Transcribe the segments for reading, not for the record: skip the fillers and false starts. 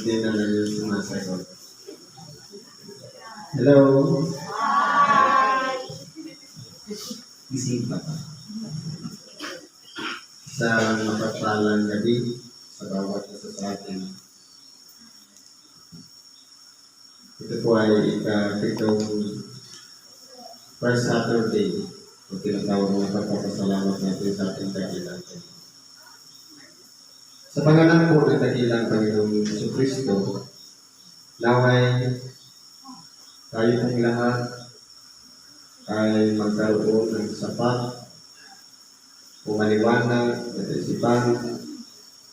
hindi na lang yung sumasagot. Hello? Gising pa pa. Sa mapagpalang gabi sa bawat isa sa atin. Ito po ay ika-pitong first Saturday o tinatawag ng pagpapasalamat natin sa ating dakilang. Sa pangalan po ng dakilang Panginoong Jesucristo, naway tayo pong lahat ay magkaroon ng sapat o maliwanag at isipan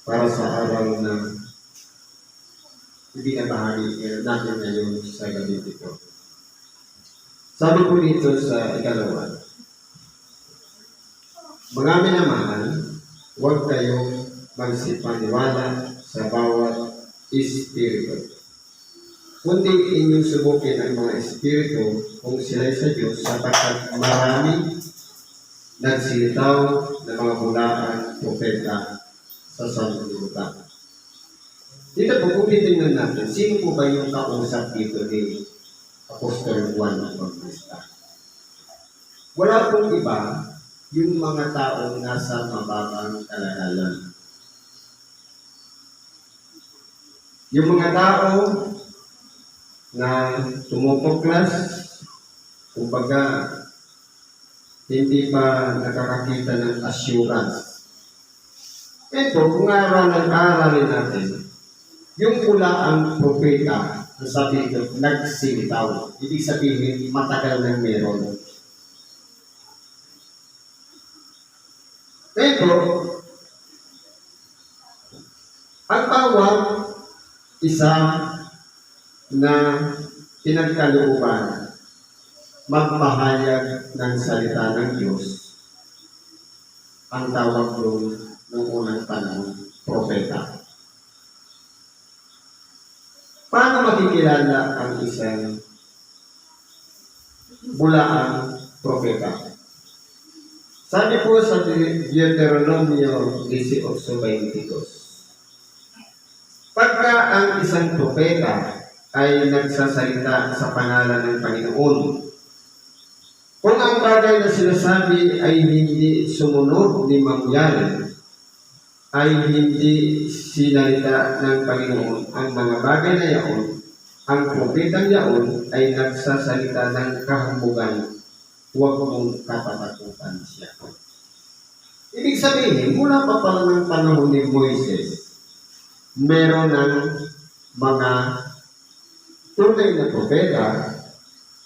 para sa araw na hindi na bahagi natin ngayon sa gabi ito. Sabi po dito sa ikalawa, mga minamahal, huwag kayong magsipaniwala sa bawat espiritu. Kundi inyong subukin ang mga espiritu kung sila'y sa Diyos sapagkat marami nagsilitaw ng mga bulaan propeta sa sanlibutan. Dito po, kung titingnan natin, sino po ba yung kausap dito ni Apostol Juan Bautista? Wala pong iba yung mga taong nasa mababang kalagalan. Yung mga tao na tumutuklas, kumbaga, hindi pa nakakakita ng assurance. Ito, kung aralin natin, yung pula ang propeta, ang sabi ito, nagsilitaw. Ibig sabihin, matagal nang meron. Ito, ang bawat isa na pinagkalooban magpahayag ng salita ng Diyos, ang tawag doon noong unang panahon, propeta. Paano makikilala ang isang bulaang propeta? Sabi po sa Deuteronomio 18:22, pagka ang isang propeta ay nagsasalita sa pangalan ng Panginoon, kung ang bagay na sinasabi ay hindi sumunod ni mangyari, ay hindi sinalita ng Panginoon ang mga bagay na yaon, ang propetang yaon ay nagsasalita ng kahambugan, huwag mong katatakutan siya. Ibig sabihin, mula pa pala ng panahon ni Moises, meron ng mga tunay na propeta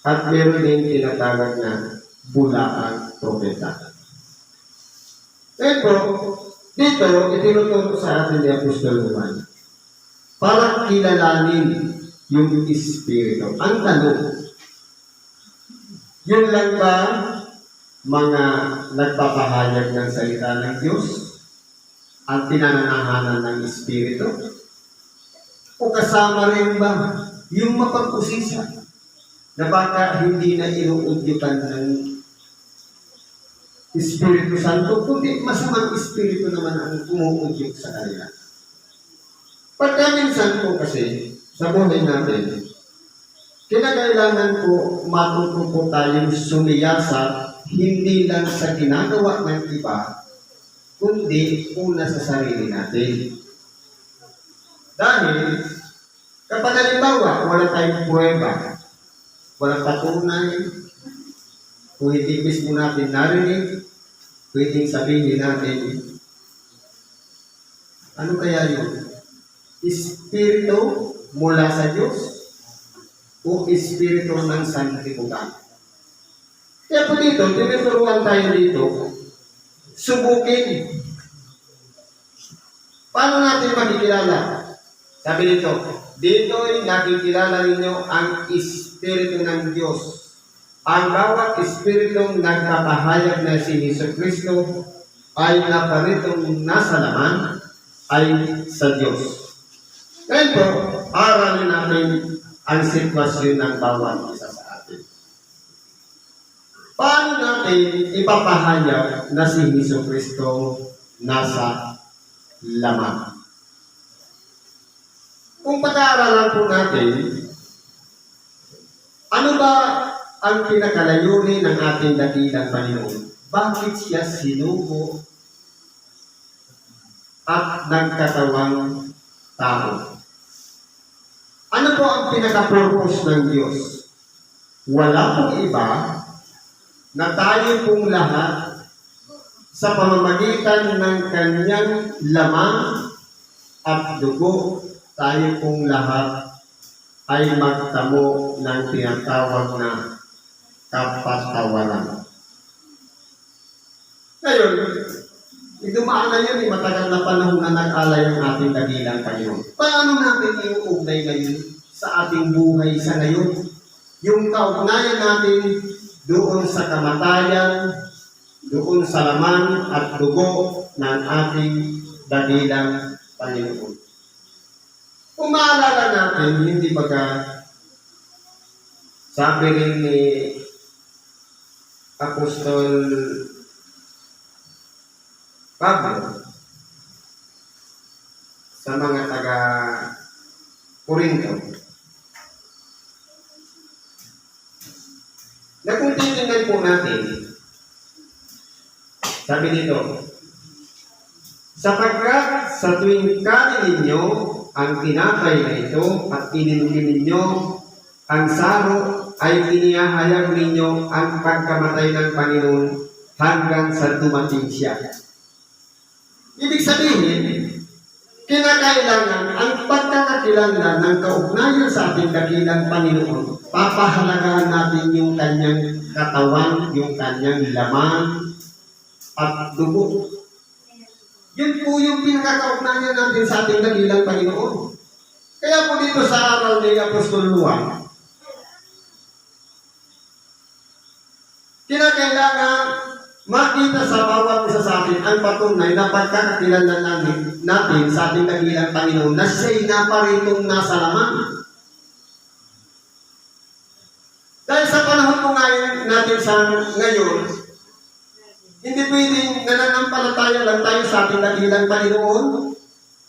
at meron din tinatawag na bulaang propeta. Pero, dito, itinuturo sa atin ni Apostol Juan para kilalanin yung Espiritu. Ang tanong, yun lang ba mga nagpapahayag ng salita ng Diyos ang pinananahanan ng Espiritu? O kasama rin ba yung mapag-usisa na baka hindi na inuudyukan ng Espiritu Santo, kundi masamang Espiritu naman ang umuudyok sa kanila. Pagka minsan po kasi, sa buhay natin, kinakailangan po matuto po tayong sumiyasa hindi lang sa ginagawa ng iba, kundi una sa sarili natin. Dahil, kapag halimbawa, wala tayong pruweba, walang patunay, kung hindi mismo natin narinig, pwedeng sabihin natin, ano kaya yun? Espiritu mula sa Diyos o Espiritu ng sanlibutan? Kaya po dito, tinuturuan tayo dito, subukin. Paano natin makikilala? Sabi dito, dito'y nakikilala ninyo ang Espiritu ng Diyos. Ang bawat Espiritong nagpapahayag na si Jesucristo ay naparitong nasa laman ay sa Diyos. Ngayon po, aralin natin ang sitwasyon ng bawat isa sa atin. Paano natin ipapahayag na si Jesucristo nasa laman? Kung pag-aaralan po natin, ano ba ang pinakalayunin ng ating dakilang Panginoon? Bakit siya sinugo at nagkatawang tao? Ano po ang pinaka-purpose ng Diyos? Wala pong iba na tayo pong lahat sa pamamagitan ng kanyang laman at dugo, tayo pong lahat ay magtamo ng tinatawag na kapatawaran. Ngayon, dumaan na yun, matagal na panahon na nag-alay ang ating dakilang Panginoon. Paano natin iuugnay ngayon sa ating buhay sa ngayon? Yung kaugnayan natin doon sa kamatayan, doon sa laman at dugo ng ating dakilang Panginoon. Kung maalala natin, hindi baga sabi rin ni Apostol Pablo sa mga taga-Corinto na kung titingnan po natin, sabi dito, sapagkat sa tuwing kanin ninyo ang tinapay na ito at ininumin ninyo ang saro ay inihahayag ninyo ang pagkamatay ng Panginoon hanggang sa dumating siya. Ibig sabihin, kinakailangan ang pagkakakilanlan ng kaugnayan sa ating dakilang Panginoon. Papahalagahan natin yung kanyang katawan, yung kanyang laman at dugo. Yun po yung pinakakaugnayan natin sa ating dakilang Panginoon. Kaya po dito sa aral ni Apostol Juan, kinakailangan makita sa bawat isa sa atin ang patunay na pagkakakilanlan natin sa ating dakilang Panginoon na siya'y naparitong nasa laman. Dahil sa panahon po ngayon natin sa ngayon, hindi pwedeng nananampalataya lang tayo sa ating dakilang Panginoon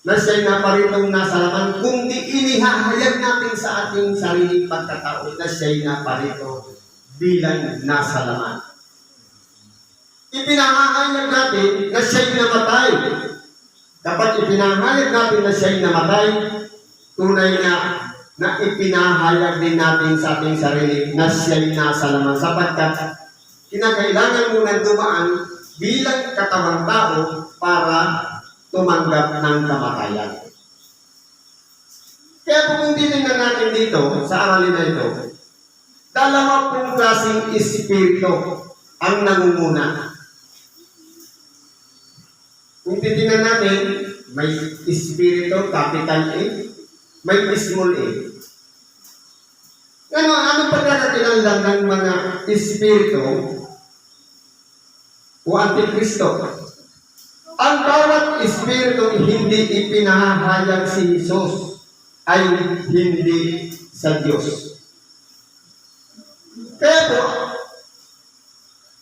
na siya'y naparitong nasa laman, kundi inihahayag natin sa ating sariling pagkatao na siya'y naparito bilang nasa laman. Ipinahayag natin na siya'y namatay. Dapat ipinahayag natin na siya'y namatay, tunay na ipinahayag din natin sa ating sarili na siya'y nasa laman sapagkat kinakailangan mo nang dumaan bilang katawang tao para tumanggap ng kamatayan. Kaya kung titingnan natin dito sa aralin na ito, dalawa pong klaseng espiritu ang nangunguna. Kung titingnan natin, may espiritu, capital A, may small a. Ano pagkakakilanlan ng mga espiritu o antikristo? Ang bawat espiritu hindi ipinahayag si Jesus ay hindi sa Diyos. Pero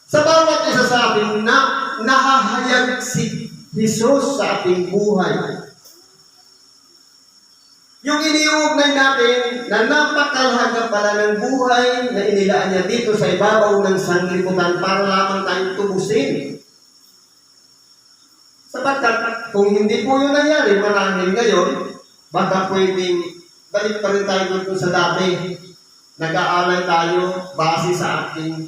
sa bawat isa sa atin na nahahayag si Jesus sa ating buhay, yung iniuugnay natin na napakalaga pala ng buhay na inilaan niya dito sa ibabaw ng sanglibutan para lamang tayong tubusin. Sapagkat kung hindi po yun nangyari, marahil ngayon, baka pwedeng balik pa rin tayo dito sa dati. Nag-aalay tayo base sa ating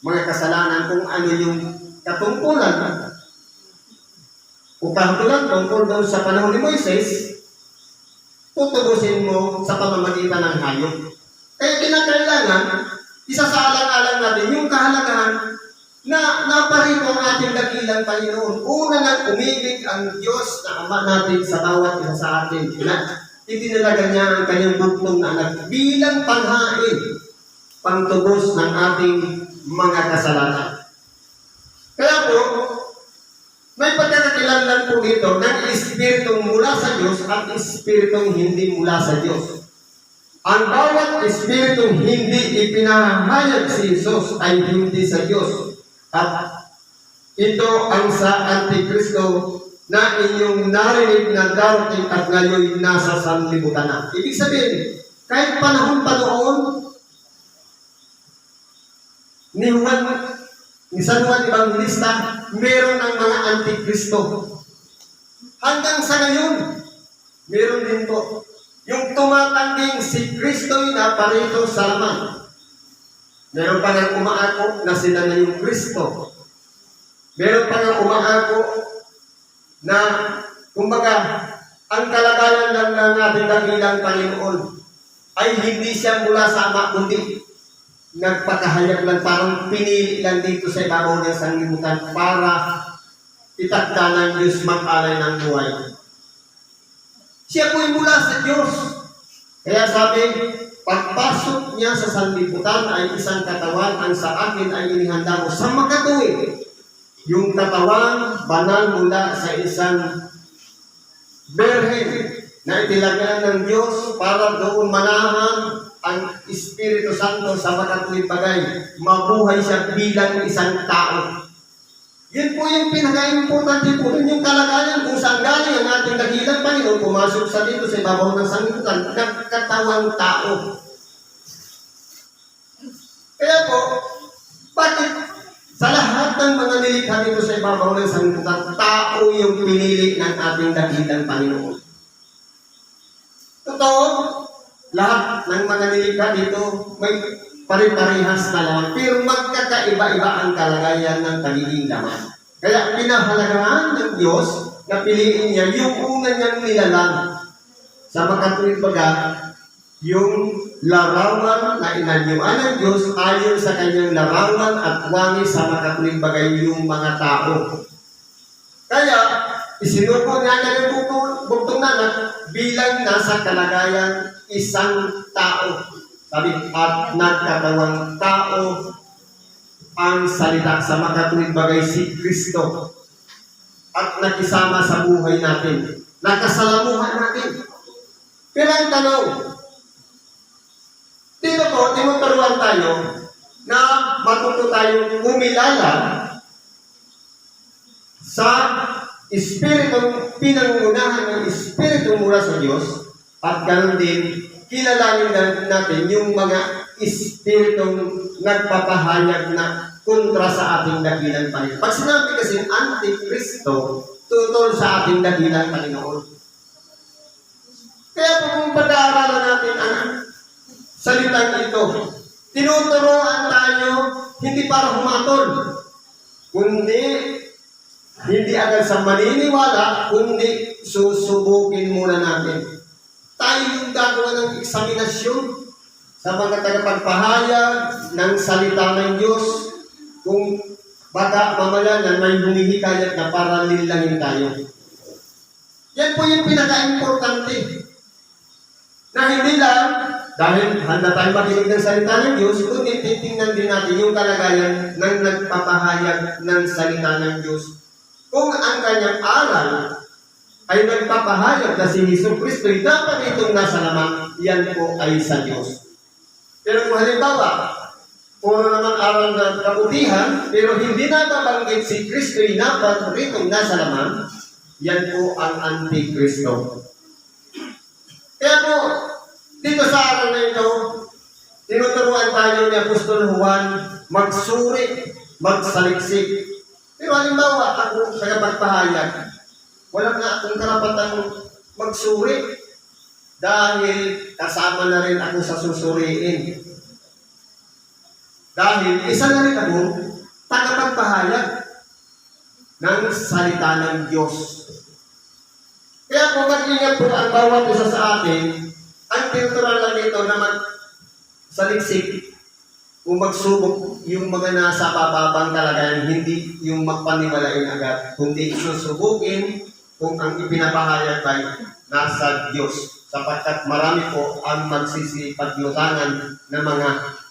mga kasalanan kung ano yung katungkulan. Kung kahatulan tungkol doon sa panahon ni Moises, tutubusin mo sa pamamagitan ng hayop. Kaya kinakailangan, isa sa alang-alang natin, yung kahalagahan na naparito ang ating dakilang Panginoon. Una nang umibig ang Diyos na Ama natin sa bawat isa sa atin. Itinalaga niya ang kanyang buktong na anak bilang panghain, pangtubos ng ating mga kasalanan. Kaya po, may pagkakakilanlan po dito ng espiritong mula sa Diyos at espiritong hindi mula sa Diyos. Ang bawat espiritong hindi ipinahayag si Jesus ay hindi sa Diyos. At ito ang sa Antikristo na inyong narinig na darating at ngayon nasa sanlibutan na. Ibig sabihin, kahit panahon pa noon, ni San Juan Evangelista, meron ng mga antikristo. Hanggang sa ngayon, meron din po. Yung tumatanging si Kristo'y naparito sa laman. Meron pa nga umaako na sila na yung Kristo. Meron pa nga umaako na, kumbaga, ang kalagayan lang ng ating dakilang Panginoon ay hindi siya mula sa Ama, kundi nagpakahayag lang, parang pinili lang dito sa ibabaw ng sanglibutan para itakda ng Diyos mag-alay ng buhay. Siya po'y mula sa Diyos. Kaya sabi, pagpasok niya sa sanlibutan ay isang katawan, ang sa akin ay inihanda mo sa makatuwid. Yung katawan, banal mula sa isang berhen na itilagyan ng Diyos para doon manahan ang Espiritu Santo sa makatuwid bagay. Mabuhay siya bilang isang tao. Yun po yung pinaka-importante po rin yung kalagayan kung saan galing ang ating dakilang Panginoon pumasok sa dito sa ibabaw ng sanglibutan, nagkatawang tao. Kaya po, bakit sa lahat ng mga nilikha dito sa ibabaw ng sanglibutan, tao yung pinili ng ating dakilang Panginoon? Totoo, lahat ng mga nilikha dito may pare-parehas na laman, pero magkakaiba-iba ang kalagayan ng pagiging laman. Kaya pinahalagahan ng Diyos na piliin niya yung una niyang nilalang sa makatuwid baga, yung larawan na inanyuan ng Diyos ayon sa kanyang larawan at wangis sa makatuwid bagay yung mga tao. Kaya, isinuko niya ng buktong nanak bilang nasa kalagayan isang tao. Sabi, at nagkatawang tao ang salita sa makatuwid bagay si Kristo. At nakisama sa buhay natin. Nakasalamuhan natin. Pero ang tanong, dito po, tinuturuan tayo na matuto tayong umilala sa Espiritu, pinangunahan ng Espiritu mula sa Diyos, at ganoon din, kilalanin natin yung mga espiritong nagpapahayag na kontra sa ating dakilang Panginoon. Pag sinabi kasi Antikristo, tutol sa ating dakilang Panginoon. Kaya po kung pag-aaralan natin ang salitang ito, tinuturoan tayo hindi para humatol, kundi hindi agad sa maniniwala, kundi susubukin muna natin. Tayo yung gagawa ng eksaminasyon sa mga tagapagpahayag ng salita ng Diyos, kung baka mamalanan may humihikayat na para nilangin tayo. Yan po yung pinaka-importante. Na hindi lang, dahil handa tayo makinig ng salita ng Diyos, kundi titingnan din natin yung kalagayan ng nagpapahayag ng salita ng Diyos. Kung ang kanyang aral ay nagpapahayag na si Jesucristo ay dapat itong nasa laman, yan po ay sa Diyos. Pero kung halimbawa, puro naman aral ng kabutihan, pero hindi nababanggit si Kristo ay dapat itong nasa laman, yan po ang Antikristo. Kaya po, dito sa aral na ito, tinuturuan tayo ni Apostol Juan magsuri, magsaliksik. Pero halimbawa, ako sa kapagpahayag, wala nga akong karapatang magsuri dahil kasama na rin ako sa susuriin. Dahil isa na rin ako tagapagpahayag ng salita ng Diyos. Kaya kung mag-ingat po ang bawat isa sa atin, ang tinuturuan lang dito na magsaliksik o magsubok yung mga nasa bababang kalagayan, hindi yung magpaniwalain agad, kundi susubukin kung ang ipinapahayag ay nasa Diyos, sapagkat marami po ang magsisipaglutangan ng mga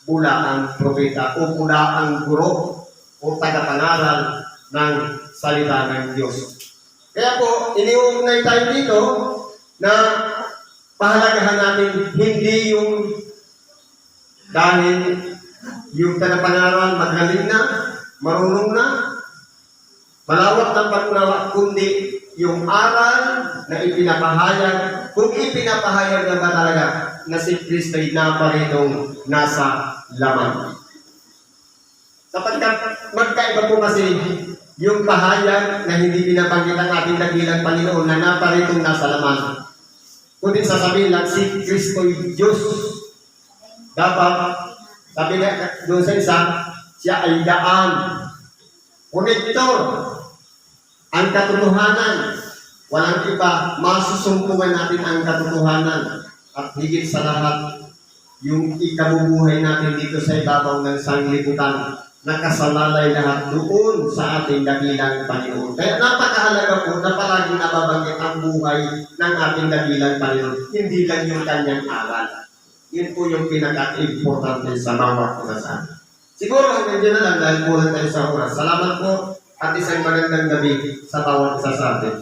bulaang propeta o bulaang guro o tagapangaral ng salita ng Diyos. Kaya po, iniugnay tayo dito na pahalagahan natin hindi yung dahil yung tagapangaral magaling na, marunong na, malawak ng pag-unawa, kundi yung aral na ipinapahayag, kung ipinapahayag na ba talaga na si Kristo ay naparitong nasa laman. Sapagkat magkaiba po kasi yung pahayag na hindi pinabanggit ang ating dakilang Panginoon na naparitong nasa laman. Kundi sasabihin lang si Kristo ay Diyos. Dapat, sabi na doon sa isa, siya ay daan. Konektor. Ang katotohanan. Walang iba. Masusumpungan natin ang katotohanan. At higit sa lahat, yung ikabubuhay natin dito sa ibabaw ng sanglibutan, nakasalalay lahat doon sa ating dakilang Panginoon. Kaya napakahalaga po na palagi nababanggit ang buhay ng ating dakilang Panginoon. Hindi lang yung kanyang aral. Yun po yung pinaka-importante sa bawat isa. Siguro hanggang dyan na lang dahil kulang tayo sa oras. Salamat po at isang magandang gabi sa bawat isa sa atin.